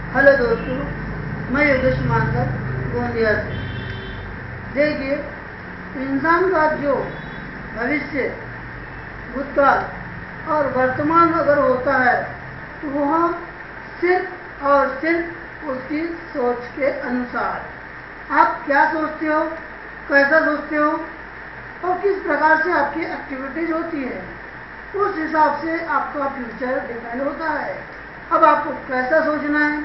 Hello दोस्तों, मैं योगेश मानकर गोंदिया से। देखिए, इंसान का जो भविष्य, भूतकाल और वर्तमान अगर होता है तो वह सिर्फ और सिर्फ उसकी सोच के अनुसार। आप क्या सोचते हो, कैसा सोचते हो और किस प्रकार से आपकी एक्टिविटीज होती है, उस हिसाब से आपका फ्यूचर डिपेंड होता है। अब आपको कैसा सोचना है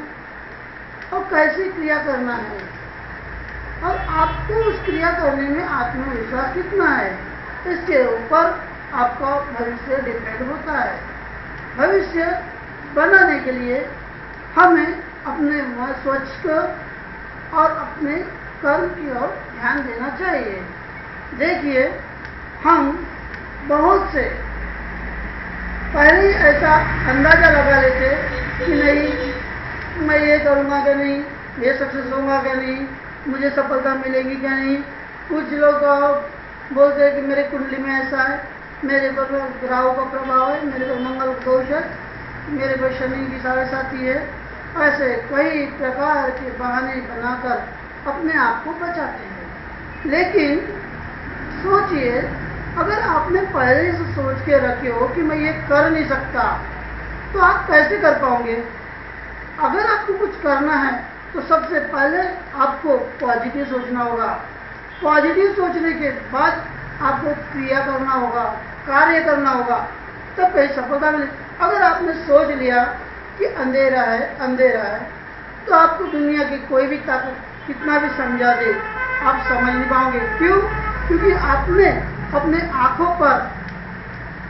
और कैसी क्रिया करना है और आपको उस क्रिया करने में आत्मविश्वास कितना है, इसके ऊपर आपका भविष्य डिपेंड होता है। भविष्य बनाने के लिए हमें अपने मस्तिष्क और अपने कर्म की ओर ध्यान देना चाहिए। देखिए, हम बहुत से पहले ही ऐसा अंदाजा लगा लेते कि नहीं, मैं ये करूँगा क्या नहीं, ये सक्सेस होगा क्या नहीं, मुझे सफलता मिलेगी क्या नहीं। कुछ लोग बोलते हैं कि मेरे कुंडली में ऐसा है, मेरे पर राहु का प्रभाव है, मेरे पर मंगल का दोष है, मेरे पर शनि की साढ़े है। ऐसे कई प्रकार के बहाने बनाकर अपने आप को बचाते हैं। लेकिन सोचिए, अगर आपने पहले से सोच के रखे हो कि मैं ये कर नहीं सकता, तो आप कैसे कर पाओगे। अगर आपको कुछ करना है तो सबसे पहले आपको पॉजिटिव सोचना होगा। पॉजिटिव सोचने के बाद आपको क्रिया करना होगा, कार्य करना होगा, तब कहीं सफलता मिले। अगर आपने सोच लिया कि अंधेरा है अंधेरा है, तो आपको दुनिया की कोई भी ताकत कितना भी समझा दे, आप समझ नहीं पाओगे। क्यों? क्योंकि आपने अपने आंखों पर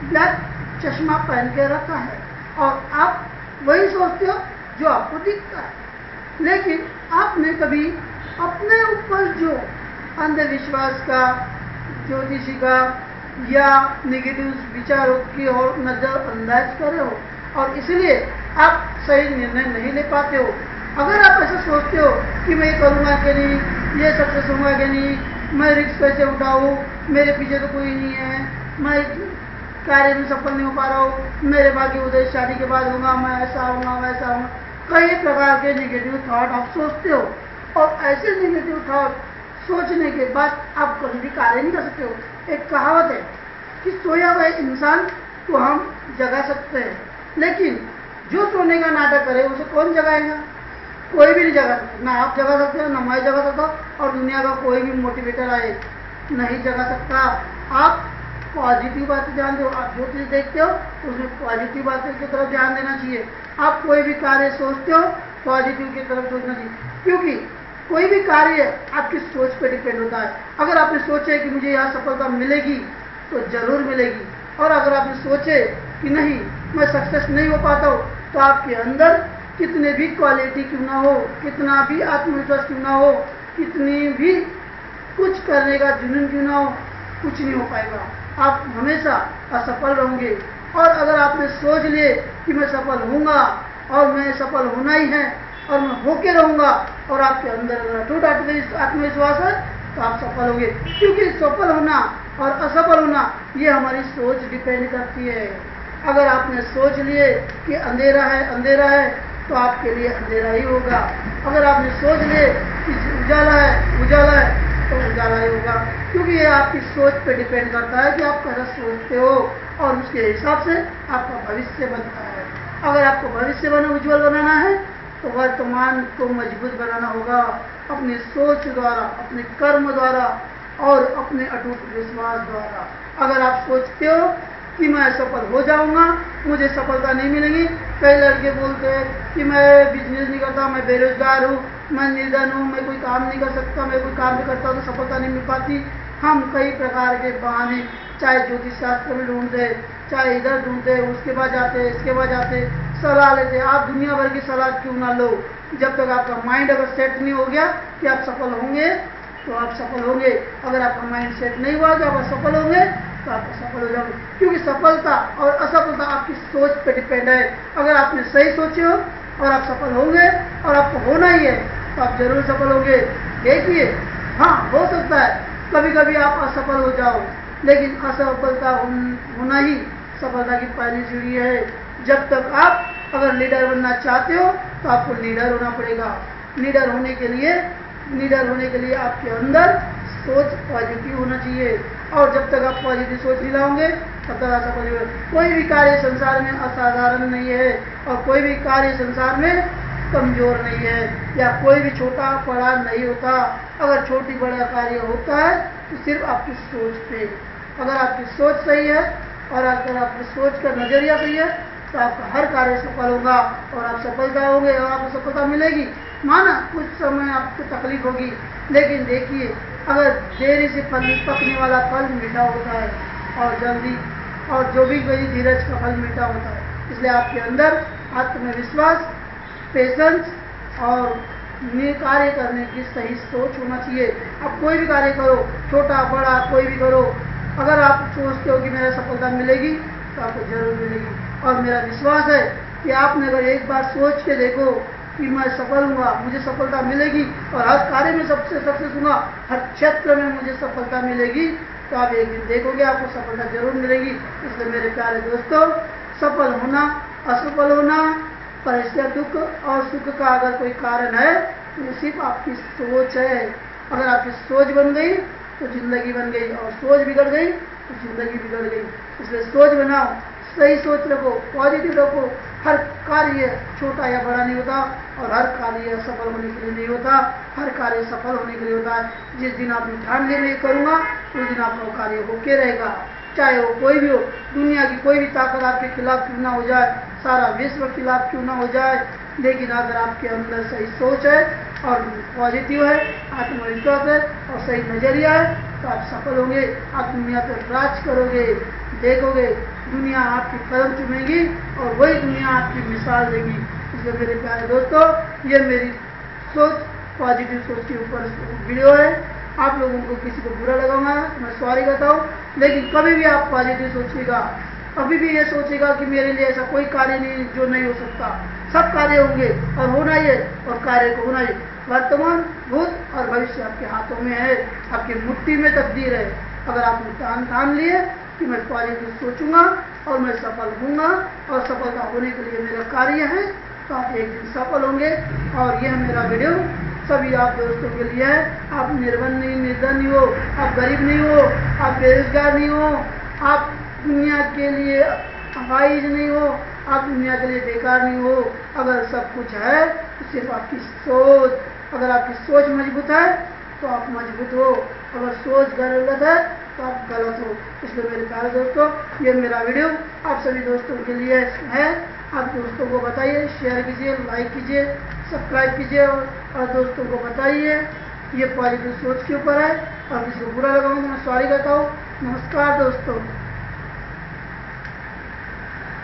ब्लैक चश्मा पहन के रखा है और आप वही सोचते हो जो आपको दिखता है। लेकिन आपने कभी अपने ऊपर जो अंधविश्वास का, ज्योतिषी का या नेगेटिव विचारों की ओर नजरअंदाज कर रहे हो और इसलिए आप सही निर्णय नहीं ले पाते हो। अगर आप ऐसा सोचते हो कि मैं ये करूँगा कि नहीं, ये सक्सेस होगा कि नहीं, मैं रिस्क कैसे उठाऊँ, मेरे पीछे तो कोई नहीं है, मैं कार्य में सफल नहीं हो पा रहा हूँ, मेरे भाग्य उदय शादी के बाद होगा, मैं ऐसा होगा वैसा होगा। कई प्रकार के नेगेटिव थॉट आप सोचते हो और ऐसे नेगेटिव थॉट सोचने के बाद आप कभी भी कार्य नहीं कर सकते हो। एक कहावत है कि सोया हुआ इंसान को हम जगा सकते हैं, लेकिन जो सोने का नाटक करे उसे कौन जगाएगा। कोई भी नहीं जगा सकता, ना आप जगा सकते हो, ना मैं जगा सकता, और दुनिया का कोई भी मोटिवेटर आए नहीं जगा सकता। आप पॉजिटिव बातें ध्यान दो। आप जो चीज़ देखते हो उसमें पॉजिटिव बातें की तरफ ध्यान देना चाहिए। आप कोई भी कार्य सोचते हो पॉजिटिव की तरफ सोचना चाहिए, क्योंकि कोई भी कार्य आपकी सोच पर डिपेंड होता है। अगर आपने सोचे कि मुझे यहाँ सफलता मिलेगी तो जरूर मिलेगी, और अगर आपने सोचे कि नहीं, मैं सक्सेस नहीं हो पाता हूँ, तो आपके अंदर कितने भी क्वालिटी क्यों ना हो, कितना भी आत्मविश्वास क्यों ना हो, कितनी भी कुछ करने का जुनून क्यों ना हो, कुछ नहीं हो पाएगा। आप हमेशा असफल रहोगे। और अगर आपने सोच लिए कि मैं सफल होऊंगा और मैं सफल होना ही है और मैं होके रहूंगा, और आपके अंदर अगर अटूट आत्मविश्वास है, तो आप सफल होंगे। क्योंकि सफल होना और असफल होना ये हमारी सोच डिपेंड करती है। अगर आपने सोच लिए कि अंधेरा है, तो आपके लिए अंधेरा ही होगा। अगर आपने सोच लिए कि उजाला है, तो उजाला ही होगा। क्योंकि ये आपकी सोच पे डिपेंड करता है कि आप कैसा सोचते हो, और उसके हिसाब से आपका भविष्य बनता है। अगर आपको भविष्य उज्जवल बनाना है तो वर्तमान को मजबूत बनाना होगा अपनी सोच द्वारा, अपने कर्म द्वारा और अपने अटूट विश्वास द्वारा। अगर आप सोचते हो कि मैं सफल हो जाऊंगा, मुझे सफलता नहीं मिलेगी। कई लड़के बोलते हैं कि मैं बिजनेस नहीं करता, मैं बेरोजगार हूँ, मैं निर्धन हूँ, मैं कोई काम नहीं कर सकता, मैं कोई काम भी करता हूँ तो सफलता नहीं मिल पाती। हम कई प्रकार के बहाने, चाहे ज्योतिष शास्त्र में ढूंढते, चाहे इधर ढूंढते, उसके बाद जाते, इसके बाद जाते, सलाह लेते। आप दुनिया भर की सलाह क्यों ना लो, जब तक आपका माइंड अगर सेट नहीं हो गया कि आप सफल होंगे तो आप सफल होंगे। अगर आपका माइंड सेट नहीं हुआ कि आप असफल होंगे तो आप असफल हो जाओगे। क्योंकि सफलता और असफलता आपकी सोच पे डिपेंड है। अगर आपने सही सोचे हो और आप सफल होंगे, और आपको होना ही है, तो आप जरूर सफल होंगे। देखिए, हाँ, हो सकता है कभी कभी आप असफल हो जाओ, लेकिन असफलता होना ही सफलता की पहली सीढ़ी है। जब तक आप अगर लीडर बनना चाहते हो तो आपको लीडर होना पड़ेगा। लीडर होने के लिए आपके अंदर सोच पॉजिटिव होना चाहिए, और जब तक आप पॉजिटिव सोच नहीं लाओगे तब तक असफल नहीं होगा। कोई भी कार्य संसार में असाधारण नहीं है, और कोई भी कार्य संसार में कमजोर नहीं है, या कोई भी छोटा बड़ा नहीं होता। अगर छोटी बड़ा कार्य होता है तो सिर्फ आपकी सोच पे। अगर आपकी सोच सही है और अगर आपकी सोच का नजरिया सही है तो आपका हर कार्य सफल होगा, और आप सफलता होंगे और आपको सफलता मिलेगी। माना कुछ समय आपको तकलीफ होगी, लेकिन देखिए अगर देरी से पकने वाला फल मीठा होता है, और जल्दी और जो भी कोई धीरज का फल मीठा होता है। इसलिए आपके अंदर आत्मविश्वास, पेशेंस और कार्य करने की सही सोच होना चाहिए। अब कोई भी कार्य करो, छोटा बड़ा कोई भी करो, अगर आप सोचते हो कि मेरा सफलता मिलेगी तो आपको जरूर मिलेगी। और मेरा विश्वास है कि आपने अगर एक बार सोच के देखो कि मैं सफल हुआ, मुझे सफलता मिलेगी, और हर कार्य में सबसे सक्सेस हुआ, हर क्षेत्र में मुझे सफलता मिलेगी, तो आप एक दिन देखोगे आपको सफलता जरूर मिलेगी। इसलिए मेरे प्यारे दोस्तों, सफल होना, असफल होना, परिस्थिति, दुख और सुख का अगर कोई कारण है तो सिर्फ आपकी सोच है। अगर आपकी सोच बन गई तो जिंदगी बन गई, और सोच बिगड़ गई तो जिंदगी बिगड़ गई। इसलिए सोच बनाओ, सही सोच रखो, पॉजिटिव रखो। हर कार्य छोटा या बड़ा नहीं होता, और हर कार्य सफल होने के लिए नहीं होता, हर कार्य सफल होने के लिए होता है। जिस दिन आपने ठान लिया मैं करूँगा, उस दिन आपका कार्य होके रहेगा, चाहे वो कोई भी हो। दुनिया की कोई भी ताकत आपके खिलाफ क्यों ना हो जाए, सारा विश्व खिलाफ क्यों ना हो जाए, लेकिन अगर आपके अंदर सही सोच है और पॉजिटिव है, आत्मविश्वास है और सही नजरिया है, तो आप सफल होंगे। आप दुनिया पर राज करोगे, देखोगे दुनिया आपकी कदम चूमेगी, और वही दुनिया आपकी मिसाल देगी। इसलिए मेरे प्यारे दोस्तों, ये मेरी सोच, पॉजिटिव सोच के ऊपर वीडियो है। आप लोगों को किसी को बुरा लगा होगा मैं सॉरी कहता हूँ, लेकिन कभी भी आप पॉजिटिव सोचिएगा, कभी भी ये सोचेगा कि मेरे लिए ऐसा कोई कार्य नहीं जो नहीं हो सकता। सब कार्य होंगे और होना ही है, और कार्य को होना ही। वर्तमान, भूत और भविष्य आपके हाथों में है, आपकी मुट्ठी में तकदीर है। अगर आपने ठान लिए कि मैं पॉजिटिव सोचूंगा और मैं सफल हूँगा, और सफलता होने के लिए मेरा कार्य है, तो आप एक दिन सफल होंगे। और यह मेरा वीडियो सभी आप दोस्तों के लिए है। आप निर्धन नहीं हो, आप गरीब नहीं हो, आप बेरोजगार नहीं हो, आप दुनिया के लिए अवाइज नहीं हो, आप दुनिया के लिए बेकार नहीं हो। अगर सब कुछ है तो सिर्फ आपकी सोच। अगर आपकी सोच मजबूत है तो आप मजबूत हो, अगर सोच गलत है तो आप गलत हो। इसलिए मेरे प्यारे दोस्तों, ये मेरा वीडियो आप सभी दोस्तों के लिए है। आप दोस्तों को बताइए, शेयर कीजिए, लाइक कीजिए, सब्सक्राइब कीजिए, और दोस्तों को बताइए। ये पॉजिटिव सोच के ऊपर है, और किसी को बुरा लगा तो मैं सॉरी कहता हूँ। नमस्कार दोस्तों।